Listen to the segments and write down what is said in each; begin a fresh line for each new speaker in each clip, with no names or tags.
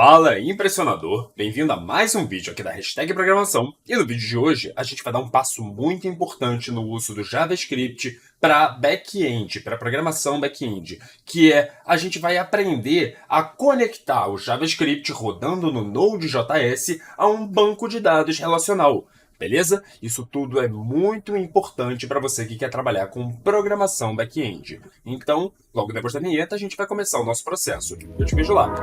Fala, impressionador! Bem-vindo a mais um vídeo aqui da Hashtag Programação. E no vídeo de hoje, a gente vai dar um passo muito importante no uso do JavaScript para back-end, para programação back-end, que é a gente vai aprender a conectar o JavaScript rodando no Node.js a um banco de dados relacional. Beleza? Isso tudo é muito importante para você que quer trabalhar com programação back-end. Então, logo depois da vinheta, a gente vai começar o nosso processo. Eu te vejo lá.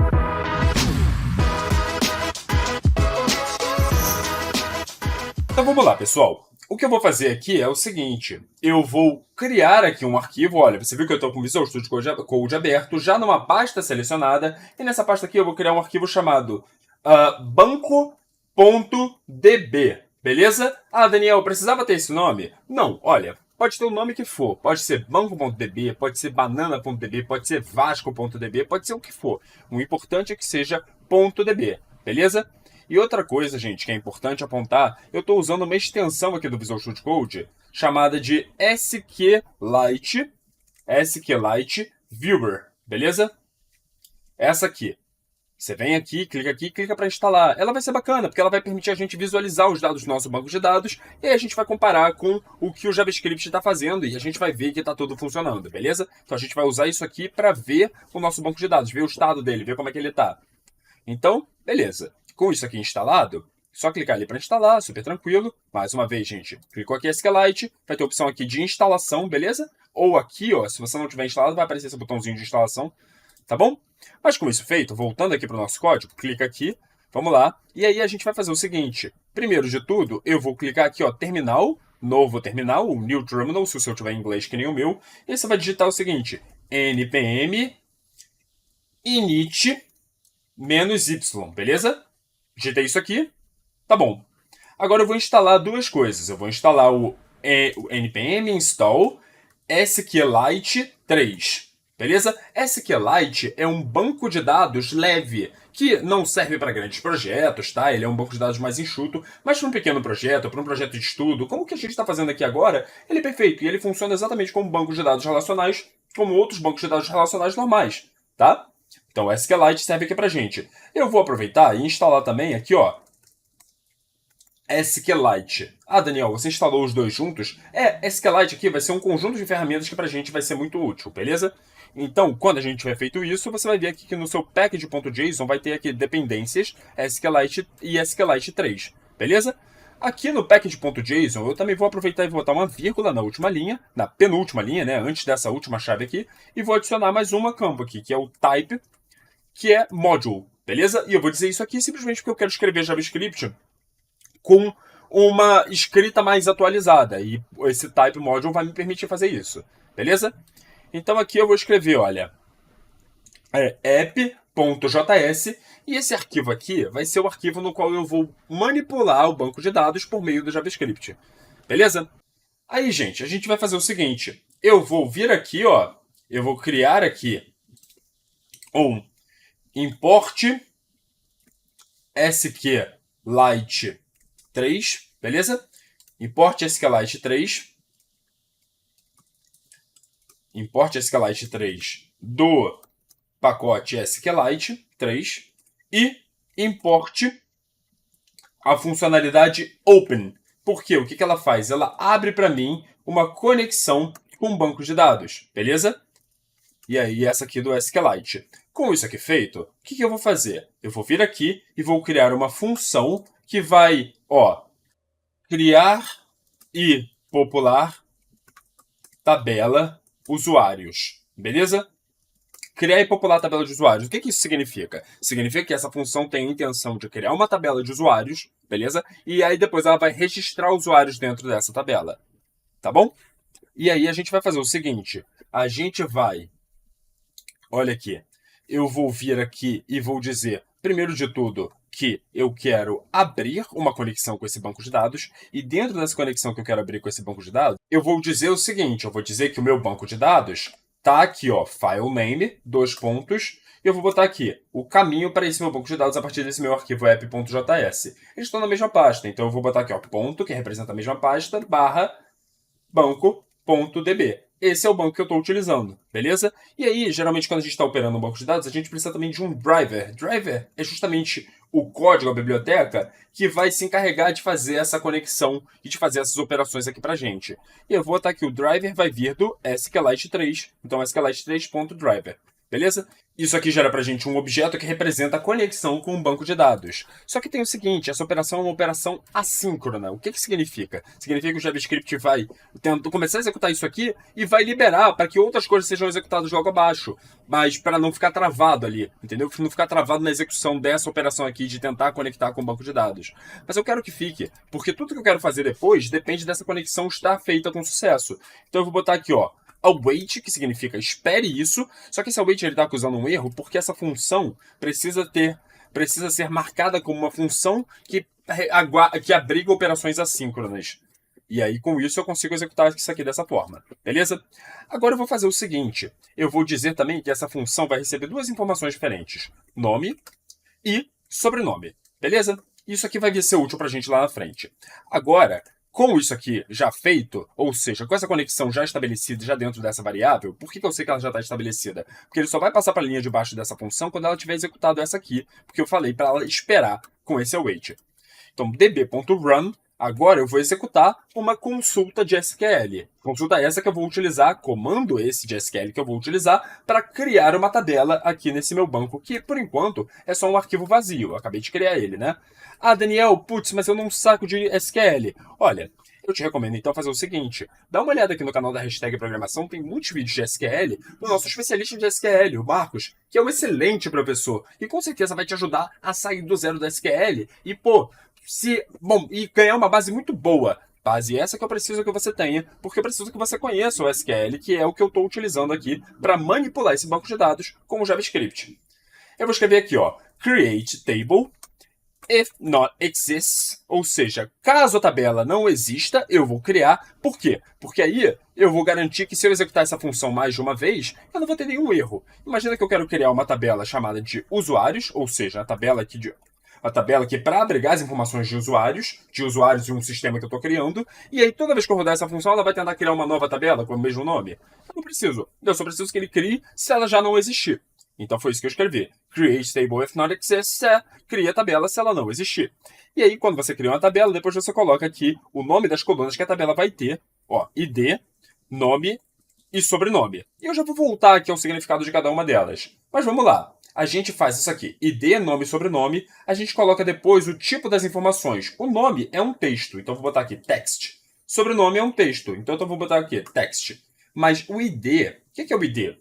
Então vamos lá, pessoal. O que eu vou fazer aqui é o seguinte. Eu vou criar aqui um arquivo. Olha, você viu que eu estou com o Visual Studio Code aberto, já numa pasta selecionada. E nessa pasta aqui eu vou criar um arquivo chamado banco.db. Beleza? Ah, Daniel, precisava ter esse nome? Não, olha, pode ter o nome que for. Pode ser banco.db, pode ser banana.db, pode ser vasco.db, pode ser o que for. O importante é que seja .db, beleza? E outra coisa, gente, que é importante apontar, eu estou usando uma extensão aqui do Visual Studio Code chamada de SQLite Viewer, beleza? Essa aqui. Você vem aqui, clica para instalar. Ela vai ser bacana, porque ela vai permitir a gente visualizar os dados do nosso banco de dados e aí a gente vai comparar com o que o JavaScript está fazendo e a gente vai ver que está tudo funcionando, beleza? Então a gente vai usar isso aqui para ver o nosso banco de dados, ver o estado dele, ver como é que ele está. Então, beleza. Com isso aqui instalado, só clicar ali para instalar, super tranquilo. Mais uma vez, gente, clicou aqui em SQLite, vai ter a opção aqui de instalação, beleza? Ou aqui, ó, se você não tiver instalado, vai aparecer esse botãozinho de instalação, tá bom? Mas com isso feito, voltando aqui para o nosso código, clica aqui, vamos lá. E aí a gente vai fazer o seguinte. Primeiro de tudo, eu vou clicar aqui, ó, terminal, novo terminal, o new terminal, se o seu tiver em inglês que nem o meu. E você vai digitar o seguinte, npm init -y, beleza? Digitei isso aqui, tá bom. Agora eu vou instalar duas coisas. Eu vou instalar o npm install SQLite 3, beleza? SQLite é um banco de dados leve, que não serve para grandes projetos, tá? Ele é um banco de dados mais enxuto, mas para um pequeno projeto, para um projeto de estudo, como o que a gente está fazendo aqui agora, ele é perfeito. E ele funciona exatamente como banco de dados relacionais, como outros bancos de dados relacionais normais, tá? Então, o SQLite serve aqui pra gente. Eu vou aproveitar e instalar também aqui, ó, SQLite. Ah, Daniel, você instalou os dois juntos? SQLite aqui vai ser um conjunto de ferramentas que pra gente vai ser muito útil, beleza? Então, quando a gente tiver feito isso, você vai ver aqui que no seu package.json vai ter aqui dependências SQLite e SQLite 3, beleza? Aqui no package.json, eu também vou aproveitar e vou botar uma vírgula na última linha, na penúltima linha, né, antes dessa última chave aqui, e vou adicionar mais uma campo aqui, que é o type, que é module, beleza? E eu vou dizer isso aqui simplesmente porque eu quero escrever JavaScript com uma escrita mais atualizada. E esse type module vai me permitir fazer isso, beleza? Então aqui eu vou escrever, olha, app.js, e esse arquivo aqui vai ser o arquivo no qual eu vou manipular o banco de dados por meio do JavaScript, beleza? Aí, gente, a gente vai fazer o seguinte, eu vou vir aqui, ó, eu vou criar aqui um import SQLite 3, beleza? Import SQLite 3. Import SQLite 3 do pacote SQLite 3 e import a funcionalidade Open. Por quê? O que ela faz? Ela abre para mim uma conexão com um banco de dados, beleza? E aí essa aqui do SQLite. Com isso aqui feito, o que eu vou fazer? Eu vou vir aqui e vou criar uma função que vai, ó, criar e popular tabela usuários, beleza? Criar e popular tabela de usuários. O que isso significa? Significa que essa função tem a intenção de criar uma tabela de usuários, beleza? E aí depois ela vai registrar usuários dentro dessa tabela, tá bom? E aí a gente vai fazer o seguinte, a gente vai, olha aqui, eu vou vir aqui e vou dizer, primeiro de tudo, que eu quero abrir uma conexão com esse banco de dados, e dentro dessa conexão que eu quero abrir com esse banco de dados, eu vou dizer o seguinte, eu vou dizer que o meu banco de dados tá aqui, ó, file name, e eu vou botar aqui o caminho para esse meu banco de dados a partir desse meu arquivo app.js. Eles estão na mesma pasta, então eu vou botar aqui, ó, ponto, que representa a mesma pasta, barra banco.db. esse é o banco que eu estou utilizando, beleza? E aí, geralmente, quando a gente está operando um banco de dados, a gente precisa também de um driver. Driver é justamente o código, a biblioteca, que vai se encarregar de fazer essa conexão e de fazer essas operações aqui pra gente. E eu vou botar aqui, o driver vai vir do SQLite 3, então SQLite 3.driver. Beleza? Isso aqui gera pra gente um objeto que representa a conexão com um banco de dados. Só que tem o seguinte, essa operação é uma operação assíncrona. O que significa? Significa que o JavaScript vai começar a executar isso aqui e vai liberar para que outras coisas sejam executadas logo abaixo. Mas para não ficar travado ali, entendeu? Não ficar travado na execução dessa operação aqui de tentar conectar com o banco de dados. Mas eu quero que fique, porque tudo que eu quero fazer depois depende dessa conexão estar feita com sucesso. Então eu vou botar aqui, ó, await, que significa espere isso, só que esse await ele está acusando um erro porque essa função precisa ser marcada como uma função que abriga operações assíncronas. E aí, com isso, eu consigo executar isso aqui dessa forma, beleza? Agora eu vou fazer o seguinte, eu vou dizer também que essa função vai receber duas informações diferentes, nome e sobrenome, beleza? Isso aqui vai vir ser útil para a gente lá na frente. Agora, com isso aqui já feito, ou seja, com essa conexão já estabelecida já dentro dessa variável, por que eu sei que ela já está estabelecida? Porque ele só vai passar para a linha de baixo dessa função quando ela tiver executado essa aqui, porque eu falei para ela esperar com esse await. Então, db.run, agora eu vou executar uma consulta de SQL. Consulta essa que eu vou utilizar, comando esse de SQL que eu vou utilizar para criar uma tabela aqui nesse meu banco, que por enquanto é só um arquivo vazio, eu acabei de criar ele, né? Ah, Daniel, putz, mas eu não saco de SQL. Olha, eu te recomendo então fazer o seguinte, dá uma olhada aqui no canal da Hashtag Programação, tem muitos vídeos de SQL do nosso especialista de SQL, o Marcos, que é um excelente professor e com certeza vai te ajudar a sair do zero da SQL e, pô, e ganhar uma base muito boa. Base essa que eu preciso que você tenha, porque eu preciso que você conheça o SQL, que é o que eu estou utilizando aqui para manipular esse banco de dados com o JavaScript. Eu vou escrever aqui, ó, create table if not exists, ou seja, caso a tabela não exista, eu vou criar. Por quê? Porque aí eu vou garantir que se eu executar essa função mais de uma vez, eu não vou ter nenhum erro. Imagina que eu quero criar uma tabela chamada de usuários, ou seja, a tabela aqui para abrigar as informações de usuários e um sistema que eu estou criando, e aí toda vez que eu rodar essa função, ela vai tentar criar uma nova tabela com o mesmo nome. Eu não preciso. Eu só preciso que ele crie se ela já não existir. Então foi isso que eu escrevi. Create table if not exists, cria a tabela se ela não existir. E aí, quando você cria uma tabela, depois você coloca aqui o nome das colunas que a tabela vai ter, ó, ID, nome e sobrenome. E eu já vou voltar aqui ao significado de cada uma delas. Mas vamos lá. A gente faz isso aqui, ID, nome e sobrenome. A gente coloca depois o tipo das informações. O nome é um texto, então eu vou botar aqui text. Sobrenome é um texto, então eu vou botar aqui text. Mas o ID, o que é o ID?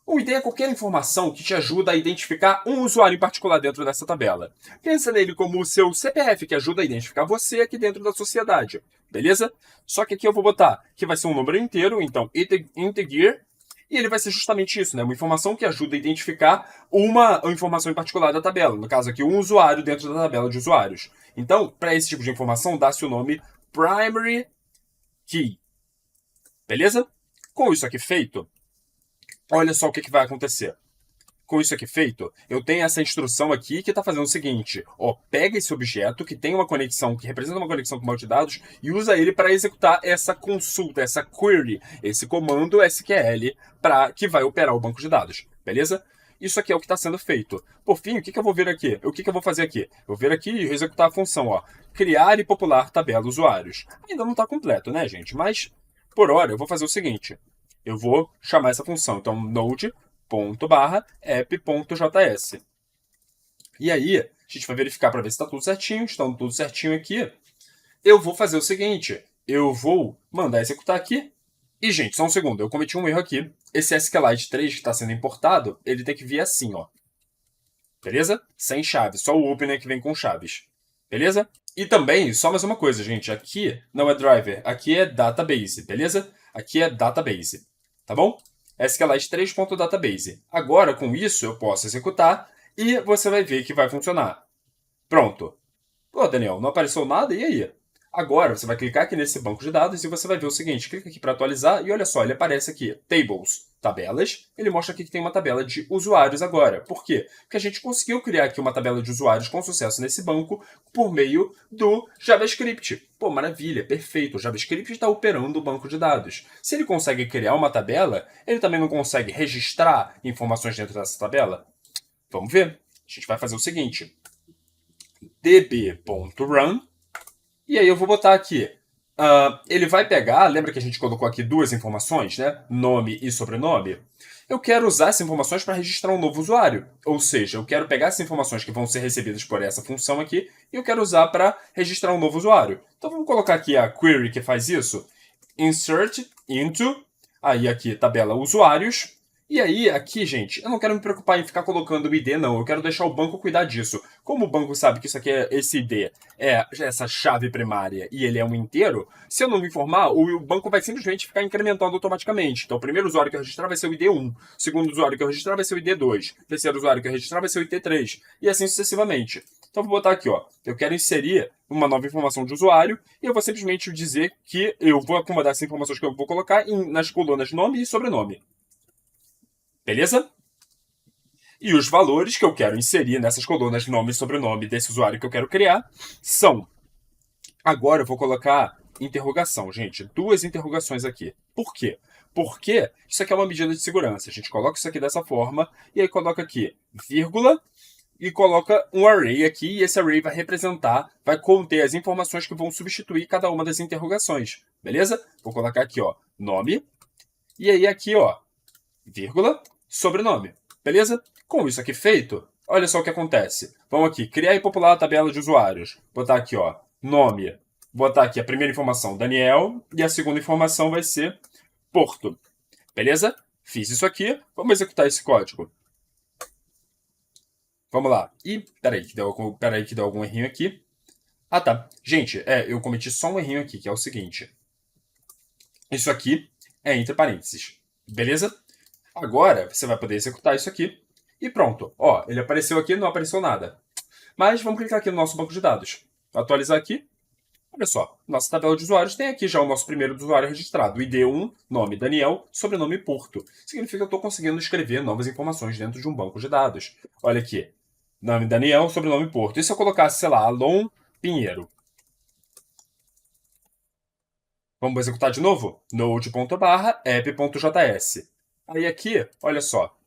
O ID é qualquer informação que te ajuda a identificar um usuário em particular dentro dessa tabela. Pensa nele como o seu CPF, que ajuda a identificar você aqui dentro da sociedade, beleza? Só que aqui eu vou botar que vai ser um número inteiro, então integer, e ele vai ser justamente isso, né? Uma informação que ajuda a identificar uma informação em particular da tabela. No caso aqui, um usuário dentro da tabela de usuários. Então, para esse tipo de informação, dá-se o nome primary key. Beleza? Com isso aqui feito, olha só o que vai acontecer. Com isso aqui feito, eu tenho essa instrução aqui que está fazendo o seguinte. Ó, pega esse objeto que tem uma conexão, que representa uma conexão com o banco de dados, e usa ele para executar essa consulta, essa query, esse comando SQL que vai operar o banco de dados. Beleza? Isso aqui é o que está sendo feito. Por fim, o que eu vou ver aqui? O que eu vou fazer aqui? Eu vou vir aqui e executar a função, ó, criar e popular tabela usuários. Ainda não está completo, né, gente? Mas, por hora, eu vou fazer o seguinte. Eu vou chamar essa função. Então, node.app.js. E aí, a gente vai verificar para ver se está tudo certinho. Estando tudo certinho aqui. Eu vou fazer o seguinte. Eu vou mandar executar aqui. E, gente, só um segundo. Eu cometi um erro aqui. Esse SQLite 3 que está sendo importado, ele tem que vir assim, ó. Beleza? Sem chaves. Só o opener que vem com chaves. Beleza? E também, só mais uma coisa, gente. Aqui não é driver. Aqui é database. Beleza? Aqui é database. Tá bom? SQLite 3.database. Agora, com isso, eu posso executar e você vai ver que vai funcionar. Pronto. Pô, Daniel, não apareceu nada? E aí? Agora, você vai clicar aqui nesse banco de dados e você vai ver o seguinte, clica aqui para atualizar e olha só, ele aparece aqui, Tables, tabelas, ele mostra aqui que tem uma tabela de usuários agora. Por quê? Porque a gente conseguiu criar aqui uma tabela de usuários com sucesso nesse banco por meio do JavaScript. Pô, maravilha, perfeito, o JavaScript está operando o banco de dados. Se ele consegue criar uma tabela, ele também não consegue registrar informações dentro dessa tabela? Vamos ver. A gente vai fazer o seguinte, db.run. E aí eu vou botar aqui, ele vai pegar, lembra que a gente colocou aqui duas informações, né? Nome e sobrenome? Eu quero usar essas informações para registrar um novo usuário. Ou seja, eu quero pegar essas informações que vão ser recebidas por essa função aqui e eu quero usar para registrar um novo usuário. Então vamos colocar aqui a query que faz isso. Insert into, aí aqui tabela usuários. E aí, aqui, gente, eu não quero me preocupar em ficar colocando o ID, não. Eu quero deixar o banco cuidar disso. Como o banco sabe que isso aqui esse ID é essa chave primária e ele é um inteiro, se eu não me informar, o banco vai simplesmente ficar incrementando automaticamente. Então, o primeiro usuário que eu registrar vai ser o ID1. O segundo usuário que eu registrar vai ser o ID2. O terceiro usuário que eu registrar vai ser o ID3. E assim sucessivamente. Então, vou botar aqui, ó. Eu quero inserir uma nova informação de usuário e eu vou simplesmente dizer que eu vou acomodar essas informações que eu vou colocar nas colunas nome e sobrenome. Beleza? E os valores que eu quero inserir nessas colunas nome e sobrenome desse usuário que eu quero criar são... Agora eu vou colocar interrogação, gente. Duas interrogações aqui. Por quê? Porque isso aqui é uma medida de segurança. A gente coloca isso aqui dessa forma e aí coloca aqui vírgula e coloca um array aqui e esse array vai representar, vai conter as informações que vão substituir cada uma das interrogações. Beleza? Vou colocar aqui, ó, nome e aí aqui, ó, vírgula, sobrenome. Beleza? Com isso aqui feito, olha só o que acontece. Vamos aqui, criar e popular a tabela de usuários. Botar aqui, ó, nome. Botar aqui a primeira informação, Daniel. E a segunda informação vai ser Porto. Beleza? Fiz isso aqui. Vamos executar esse código. Vamos lá. Ih, peraí, que deu algum errinho aqui. Ah, tá. Gente, eu cometi só um errinho aqui, que é o seguinte. Isso aqui é entre parênteses. Beleza? Agora, você vai poder executar isso aqui. E pronto. Ó, ele apareceu aqui, não apareceu nada. Mas vamos clicar aqui no nosso banco de dados. Atualizar aqui. Olha só, nossa tabela de usuários tem aqui já o nosso primeiro usuário registrado. ID1, nome Daniel, sobrenome Porto. Significa que eu estou conseguindo escrever novas informações dentro de um banco de dados. Olha aqui. Nome Daniel, sobrenome Porto. E se eu colocasse, sei lá, Alon Pinheiro? Vamos executar de novo? node.app.js. Aí aqui, olha só.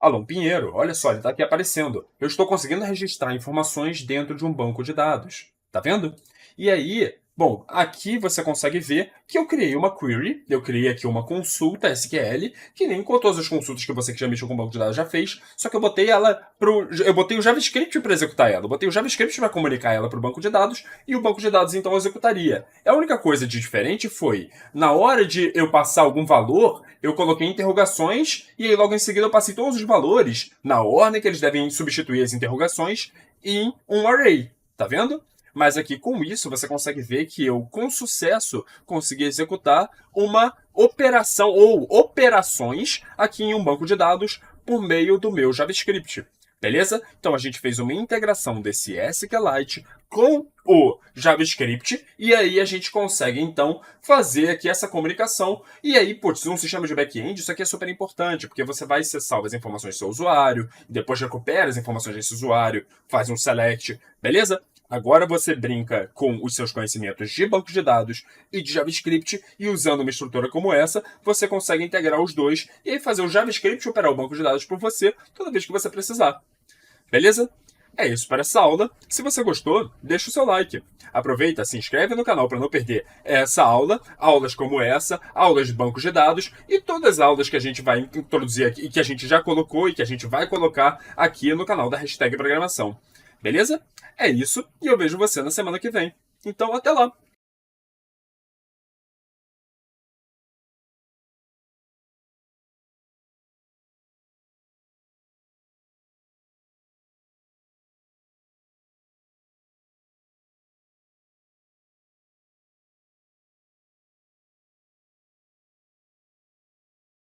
Alon Pinheiro, olha só, ele está aqui aparecendo. Eu estou conseguindo registrar informações dentro de um banco de dados. Tá vendo? E aí, bom, aqui você consegue ver que eu criei uma query, eu criei aqui uma consulta SQL, que nem com todas as consultas que você que já mexeu com o banco de dados já fez, só que eu botei o JavaScript para executar ela, eu botei o JavaScript para comunicar ela para o banco de dados, e o banco de dados então executaria. A única coisa de diferente foi, na hora de eu passar algum valor, eu coloquei interrogações, e aí logo em seguida eu passei todos os valores, na ordem que eles devem substituir as interrogações, em um array. Tá vendo? Mas aqui com isso você consegue ver que eu, com sucesso, consegui executar uma operação ou operações aqui em um banco de dados por meio do meu JavaScript. Beleza? Então a gente fez uma integração desse SQLite com o JavaScript e aí a gente consegue então fazer aqui essa comunicação. E aí, putz, um sistema de back-end, isso aqui é super importante, porque você vai ser salvo as informações do seu usuário, e depois recupera as informações desse usuário, faz um select, beleza? Agora você brinca com os seus conhecimentos de banco de dados e de JavaScript e usando uma estrutura como essa, você consegue integrar os dois e aí fazer o JavaScript operar o banco de dados por você toda vez que você precisar. Beleza? É isso para essa aula. Se você gostou, deixa o seu like. Aproveita, se inscreve no canal para não perder essa aula, aulas como essa, aulas de bancos de dados e todas as aulas que a gente vai introduzir aqui e que a gente já colocou e que a gente vai colocar aqui no canal da Hashtag Programação. Beleza? É isso e eu vejo você na semana que vem. Então, até lá!